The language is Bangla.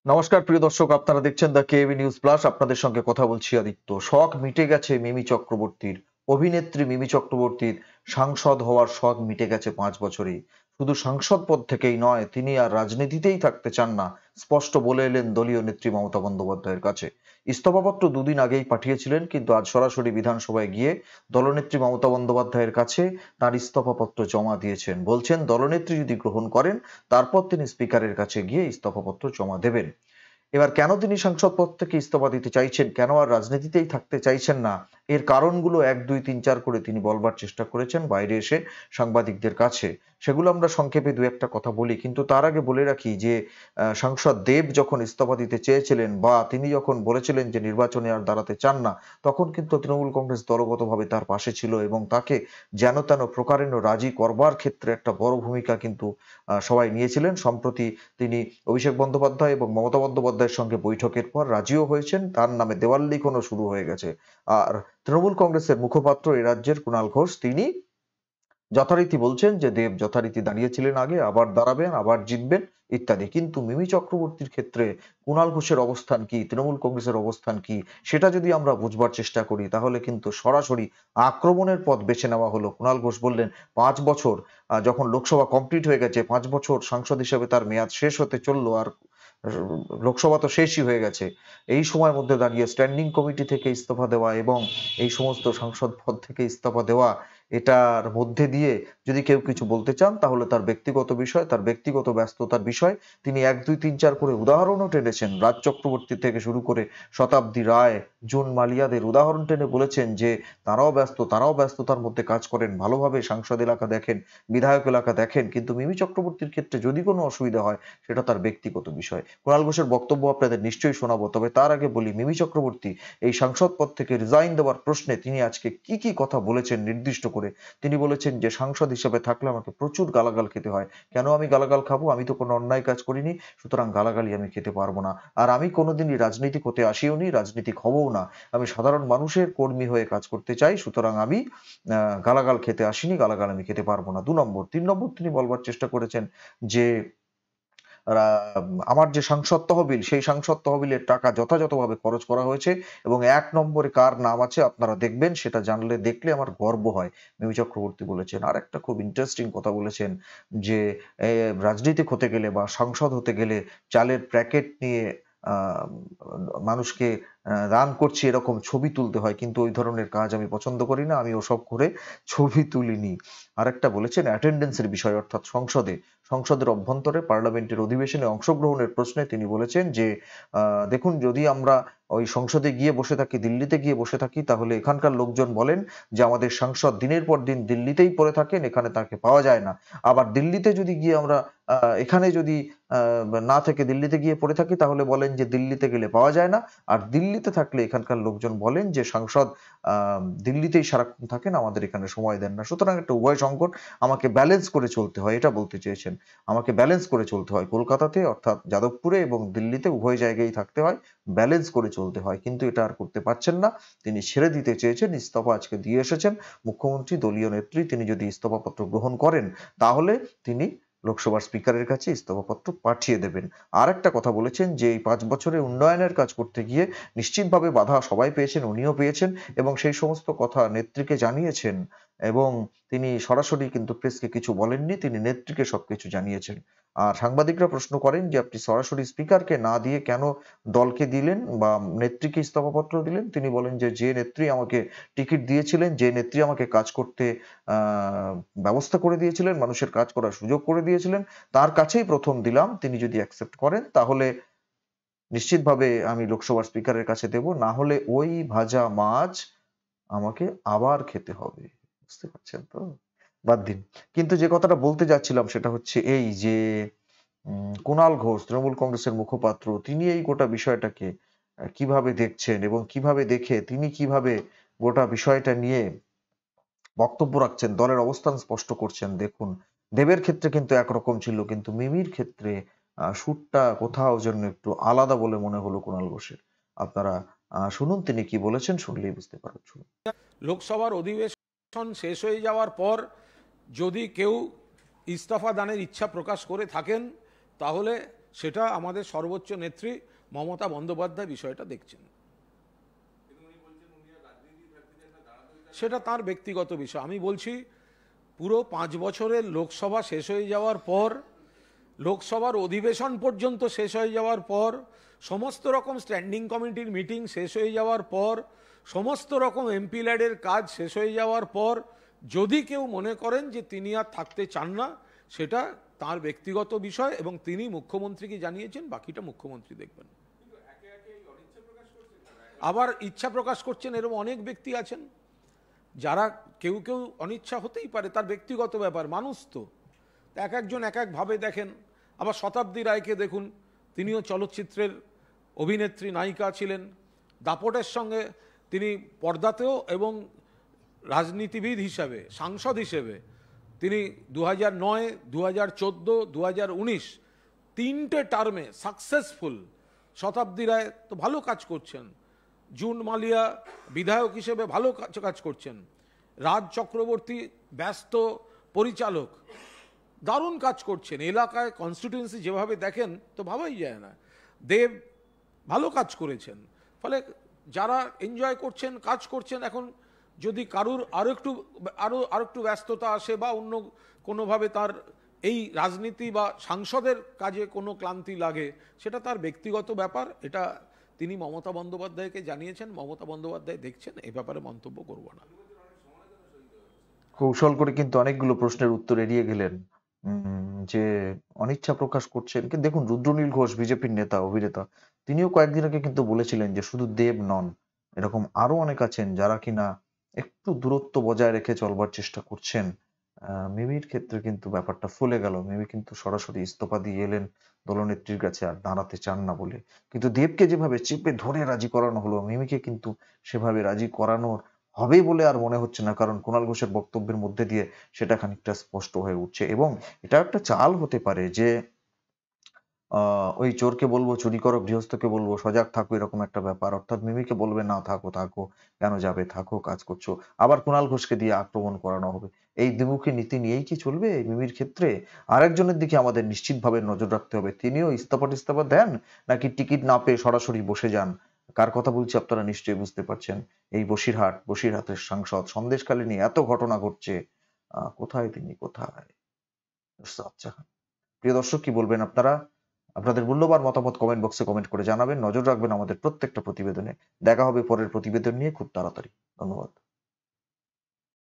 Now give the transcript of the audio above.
নমস্কার প্রিয় দর্শক, আপনারা দেখছেন দ্য কেবি নিউজ প্লাস। আপনাদের সঙ্গে কথা বলছি আদিত্য। শখ মিটে গেছে মিমি চক্রবর্তীর। অভিনেত্রী মিমি চক্রবর্তীর সাংসদ হওয়ার শখ মিটে গেছে 5 বছরেই। শুধু সাংসদ পদ থেকেই নয়, তিনি আর রাজনীতিতেই থাকতে চান না, স্পষ্ট বলে এলেন দলীয় নেত্রী মমতা বন্দ্যোপাধ্যায়ের কাছে। ইস্তফাপত্র দুদিন আগেই পাঠিয়েছিলেন, কিন্তু আজ সরাসরি বিধানসভায় গিয়ে দলনেত্রী মমতা বন্দ্যোপাধ্যায়ের কাছে তার ইস্তফাপত্র জমা দিয়েছেন। বলছেন দলনেত্রী যদি গ্রহণ করেন, তারপর তিনি স্পিকারের কাছে গিয়ে ইস্তফাপত্র জমা দেবেন। এবার কেন তিনি সাংসদ পদ থেকে ইস্তফা দিতে চাইছেন, কেন আর রাজনীতিতেই থাকতে চাইছেন না, এর কারণগুলো 1, 2, 3, 4 করে তিনি বলবার চেষ্টা করেছেন বাইরে এসে সাংবাদিকদের কাছে। সেগুলো আমরা সংক্ষেপে দু একটা কথা বলি, কিন্তু তার আগে বলে রাখি যে সাংসদ দেব যখন ইস্তফা দিতে চেয়েছিলেন বা তিনি যখন বলেছিলেন যে নির্বাচনে আর দাঁড়াতে চান না, তখন কিন্তু তৃণমূল কংগ্রেস দলগতভাবে তার পাশে ছিল এবং তাকে যেন তেন প্রকারেণ রাজি করবার ক্ষেত্রে একটা বড় ভূমিকা কিন্তু সবাই নিয়েছিলেন। সম্প্রতি তিনি অভিষেক বন্দ্যোপাধ্যায় এবং মমতা বন্দ্যোপাধ্যায়ের সঙ্গে বৈঠকের পর রাজিও হয়েছেন, তার নামে দেওয়াল লিখনও শুরু হয়ে গেছে। আর তৃণমূল কংগ্রেসের মুখপাত্র এ রাজ্যের কুণাল ঘোষ, তিনি যথারীতি বলছেন যে দেব যথারীতি দাঁড়িয়েছিলেন আগে, আবার দাঁড়াবেন, আবার জিতবেন ইত্যাদি। কিন্তু মিমি চক্রবর্তীর ক্ষেত্রে কুণাল ঘোষের অবস্থান কি, তৃণমূল কংগ্রেসের অবস্থান কি, সেটা যদি আমরা বুঝবার চেষ্টা করি, তাহলে কিন্তু সরাসরি আক্রমণের পথ বেছে নেওয়া হলো। কুণাল ঘোষ বললেন 5 বছর, যখন লোকসভা কমপ্লিট হয়ে গেছে, 5 বছর সাংসদ হিসেবে তার মেয়াদ শেষ হতে চললো, আর লোকসভা তো শেষই হয়ে গেছে। এই সময়ের মধ্যে দাঁড়িয়ে স্ট্যান্ডিং কমিটি থেকে ইস্তফা দেওয়া এবং এই সমস্ত সাংসদ পদ থেকে ইস্তফা দেওয়া, এটার মধ্যে দিয়ে যদি কেউ কিছু বলতে চান, তাহলে তার ব্যক্তিগত বিষয়, তার ব্যক্তিগত ব্যস্ততার বিষয়। তিনি 1, 2, 3, 4 করে উদাহরণও টেনেছেন। রাজ চক্রবর্তী থেকে শুরু করে শতাব্দী রায়, জুন মালিয়াদের উদাহরণ টেনে বলেছেন যে তারাও ব্যস্ত, তারাও ব্যস্ততার মধ্যে কাজ করেন, ভালোভাবে সাংসদ এলাকা দেখেন, বিধায়ক এলাকা দেখেন, কিন্তু মিমি চক্রবর্তীর ক্ষেত্রে যদি কোনো অসুবিধা হয়, সেটা তার ব্যক্তিগত বিষয়। কুণাল ঘোষের বক্তব্য আপনাদের নিশ্চয়ই শোনাবো, তবে তার আগে বলি মিমি চক্রবর্তী এই সাংসদ পদ থেকে রিজাইন দেওয়ার প্রশ্নে তিনি আজকে কি কি কথা বলেছেন নির্দিষ্ট করে। তিনি বলেছেন যে সাংসদ হিসেবে থাকলে আমাকে প্রচুর গালাগাল খেতে হয়। কেন আমি গালাগাল খাবো? আমি তো কোনো অন্যায় কাজ করিনি, সুতরাং গালাগালি আমি খেতে পারবো না। আর আমি কোনোদিনই রাজনীতিক হতে আসিও নি, রাজনীতিক হবও না। আমি সাধারণ মানুষের কর্মী হয়ে কাজ করতে চাই, সুতরাং আমি গালাগাল খেতে আসিনি, গালাগাল আমি খেতে পারবো না। 2 নম্বর। 3 নম্বর, তিনি বলবার চেষ্টা করেছেন যে আমার যে সাংসদ তহবিল, সেই সাংসদ তহবিলের টাকা যথাযথভাবে খরচ করা হয়েছে এবং 1 নম্বরে কার নাম আছে আপনারা দেখবেন, সেটা জানলে দেখলে আমার গর্ব হয়, মিমি চক্রবর্তী বলেছেন। আর একটা খুব ইন্টারেস্টিং কথা বলেছেন যে রাজনীতিক হতে গেলে বা সাংসদ হতে গেলে চালের প্যাকেট নিয়ে আহ মানুষকে দান করছি এরকম ছবি তুলতে হয়, কিন্তু ওই ধরনের কাজ আমি পছন্দ করি না, আমি ওসব করে ছবি তুলিনি। আরেকটা বলেছেন অ্যাটেন্ডেন্সের বিষয়, অর্থাৎ সংসদের অভ্যন্তরে পার্লামেন্টের অধিবেশনে অংশগ্রহণের প্রশ্নে তিনি বলেছেন যে দেখুন, যদি আমরা ওই সংসদে গিয়ে বসে থাকি, দিল্লিতে গিয়ে বসে থাকি, তাহলে এখানকার লোকজন বলেন যে আমাদের সাংসদ দিনের পর দিন দিল্লিতেই পড়ে থাকেন, এখানে তাকে পাওয়া যায় না। আবার দিল্লিতে যদি গিয়ে আমরা এখানে যদি না থেকে দিল্লিতে গিয়ে পড়ে থাকি, তাহলে বলেন যে দিল্লিতে গেলে পাওয়া যায় না। আর দিল্লিতে থাকলে এখানকার লোকজন বলেন যে সাংসদ দিল্লিতেই সারাক্ষণ থাকেন, আমাদের এখানে সময় দেন না। সুতরাং একটা উভয় সংকট, আমাকে ব্যালেন্স করে চলতে হয়, এটা বলতে চেয়েছেন। আমাকে ব্যালেন্স করে চলতে হয়, কলকাতাতে অর্থাৎ যাদবপুরে এবং দিল্লিতে উভয় জায়গায় থাকতে হয়, ব্যালেন্স করে চলতে হয়, কিন্তু এটা আর করতে পারছেন না। তিনি ছেড়ে দিতে চেয়েছেন, ইস্তফা আজকে দিয়ে এসেছেন। মুখ্যমন্ত্রী, দলীয় নেত্রী, তিনি যদি ইস্তফাপত্র গ্রহণ করেন, তাহলে তিনি লোকসভার স্পিকারের কাছে ইস্তফাপত্র পাঠিয়ে দেবেন। আর একটা কথা বলেছেন যে এই 5 বছরে উন্নয়নের কাজ করতে গিয়ে নিশ্চিতভাবে বাধা সবাই পেয়েছেন, উনিও পেয়েছেন, এবং সেই সমস্ত কথা নেত্রীকে জানিয়েছেন। এবং তিনি সরাসরি কিন্তু প্রেসকে কিছু বলেননি, তিনি নেত্রীকে সবকিছু জানিয়েছেন। আর সাংবাদিকরা প্রশ্ন করেন যে আপনি সরাসরি স্পিকারকে না দিয়ে কেন দলকে দিলেন বা নেত্রীকে ইস্তফাপত্র দিলেন। তিনি বলেন যে যে নেত্রী আমাকে টিকিট দিয়েছিলেন, যে নেত্রী আমাকে কাজ করতে ব্যবস্থা করে দিয়েছিলেন, মানুষের কাজ করার সুযোগ করে দিয়েছিলেন, তার কাছেই প্রথম দিলাম। তিনি যদি অ্যাকসেপ্ট করেন, তাহলে নিশ্চিতভাবে আমি লোকসভার স্পিকারের কাছে দেব, না হলে ওই ভাজা মাছ আমাকে আবার খেতে হবে। বুঝতে পারছেন তো? বাদ দিন। কিন্তু যে কথাটা বলতে যাচ্ছিলাম সেটা হচ্ছে এই যে কুণাল ঘোষ, তৃণমূল কংগ্রেসের মুখপাত্র, তিনি এই গোটা বিষয়টাকে কিভাবে দেখছেন এবং কিভাবে দেখে তিনি কিভাবে গোটা বিষয়টা নিয়ে বক্তব্য রাখছেন, দলের অবস্থান স্পষ্ট করছেন। দেখুন, দেবের ক্ষেত্রে কিন্তু একরকম ছিল, কিন্তু মিমির ক্ষেত্রে সুরটা কোথাও যেন একটু আলাদা বলে মনে হলো কুণাল ঘোষের। আপনারা শুনুন তিনি কি বলেছেন, শুনলেই বুঝতে পারবেন। শুনুন। লোকসভার অধিবেশন শেষ হয়ে যাওয়ার পর যদি কেউ ইস্তফা দানের ইচ্ছা প্রকাশ করে থাকেন, তাহলে সেটা আমাদের সর্বোচ্চ নেত্রী মমতা বন্দ্যোপাধ্যায় বিষয়টা দেখছেন। সেটা তার ব্যক্তিগত বিষয়। আমি বলছি পুরো 5 বছরের লোকসভা শেষ হয়ে যাওয়ার পর, লোকসভার অধিবেশন পর্যন্ত শেষ হয়ে যাওয়ার পর, সমস্ত রকম স্ট্যান্ডিং কমিটির মিটিং শেষ হয়ে যাওয়ার পর, সমস্ত রকম এমপি ল্যাডের কাজ শেষ হয়ে যাওয়ার পর যদি কেউ মনে করেন যে তিনি আর থাকতে চান না, সেটা তার ব্যক্তিগত বিষয় এবং তিনি মুখ্যমন্ত্রীকে জানিয়েছেন, বাকিটা মুখ্যমন্ত্রী দেখবেন। আবার ইচ্ছা প্রকাশ করছেন এরকম অনেক ব্যক্তি আছেন যারা, কেউ কেউ অনিচ্ছা হতেই পারে, তার ব্যক্তিগত ব্যাপার, মানুষ তো এক একজন এক একভাবে দেখেন। আবার শতাব্দী রায়কে দেখুন, তিনিও চলচ্চিত্রের অভিনেত্রী, নায়িকা ছিলেন, দাপটের সঙ্গে তিনি পর্দাতেও এবং রাজনীতিবিদ হিসাবে, সাংসদ হিসেবে তিনি 2009, 2014, 2019 তিনটে টার্মে সাকসেসফুল। শতাব্দী রায় তো ভালো কাজ করছেন, জুন মালিয়া বিধায়ক হিসেবে ভালো কাজ করছেন, রাজ চক্রবর্তী ব্যস্ত পরিচালক, দারুণ কাজ করছেন, এলাকায় কনস্টিটিউয়েন্সি যেভাবে দেখেন তো ভাবাই যায় না। দেব ভালো কাজ করেছেন। ফলে যারা এনজয় করছেন, কাজ করছেন, এখন যদি কারুর আরো একটু ব্যস্ততা আসে বা অন্য কোনোভাবে তার এই রাজনীতি বা সাংসদের কাজে কোনো ক্লান্তি লাগে, সেটা তার ব্যক্তিগত ব্যাপার। এটা তিনি মমতা বন্দ্যোপাধ্যায়কে জানিয়েছেন, মমতা বন্দ্যোপাধ্যায় দেখছেন, এ ব্যাপারে মন্তব্য করব না। কৌশল করে কিন্তু অনেকগুলো প্রশ্নের উত্তর এড়িয়ে গেলেন। যে অনিচ্ছা প্রকাশ করছেন, কিন্তু দেখুন রুদ্রনীল ঘোষ বিজেপির নেতা, অভিনেতা, তিনিও কয়েকদিন আগে কিন্তু বলেছিলেন যে শুধু দেব নন, এরকম আরো অনেক আছেন যারা কিনা একটু দূরত্ব বজায় রেখে চলবার চেষ্টা করছেন। মিমির ক্ষেত্রে কিন্তু ব্যাপারটা ফুলে গেল। মিমি কিন্তু সরাসরি ইস্তফা দিয়ে এলেন দলনেত্রীর কাছে, আর দাঁড়াতে চান না বলে। কিন্তু দেবকে যেভাবে চেপে ধরে রাজি করানো হলো, মিমিকে কিন্তু সেভাবে রাজি করানোর হবে বলে আর মনে হচ্ছে না, কারণ কুণাল ঘোষের বক্তব্যের মধ্যে দিয়ে সেটা খানিকটা স্পষ্ট হয়ে উঠছে। এবং এটা একটা চাল হতে পারে যে ওই চোরকে বলবো চুরি করো, গৃহস্থকে বলবো সজাগ থাকো, এরকম একটা ব্যাপার। অর্থাৎ মিমিকে বলবে না থাকো থাকো, কেন যাবে, থাকো, কাজ করছো। আবার কুণাল ঘোষকে দিয়ে আক্রমণ করানো হবে। এই দ্বিমুখী নীতি নিয়েই কি চলবে মিমির ক্ষেত্রে? আরেকজনের দিকে আমাদের নিশ্চিতভাবে নজর রাখতে হবে, তিনিও ইস্তফা দেন নাকি টিকিট না পেয়ে সরাসরি বসে যান। কার কথা বলছি আপনারা নিশ্চয়ই বুঝতে পারছেন। এই বসিরহাটের সাংসদ সন্দেশখালী নিয়ে এত ঘটনা ঘটছে, কোথায় তিনি, কোথায়? আচ্ছা, প্রিয় দর্শক, কি বলবেন আপনারা? আপনাদের মূল্যবান মতামত কমেন্ট বক্সে কমেন্ট করে জানাবেন। নজর রাখবেন আমাদের প্রত্যেকটা প্রতিবেদনে। দেখা হবে পরের প্রতিবেদন নিয়ে খুব তাড়াতাড়ি। ধন্যবাদ।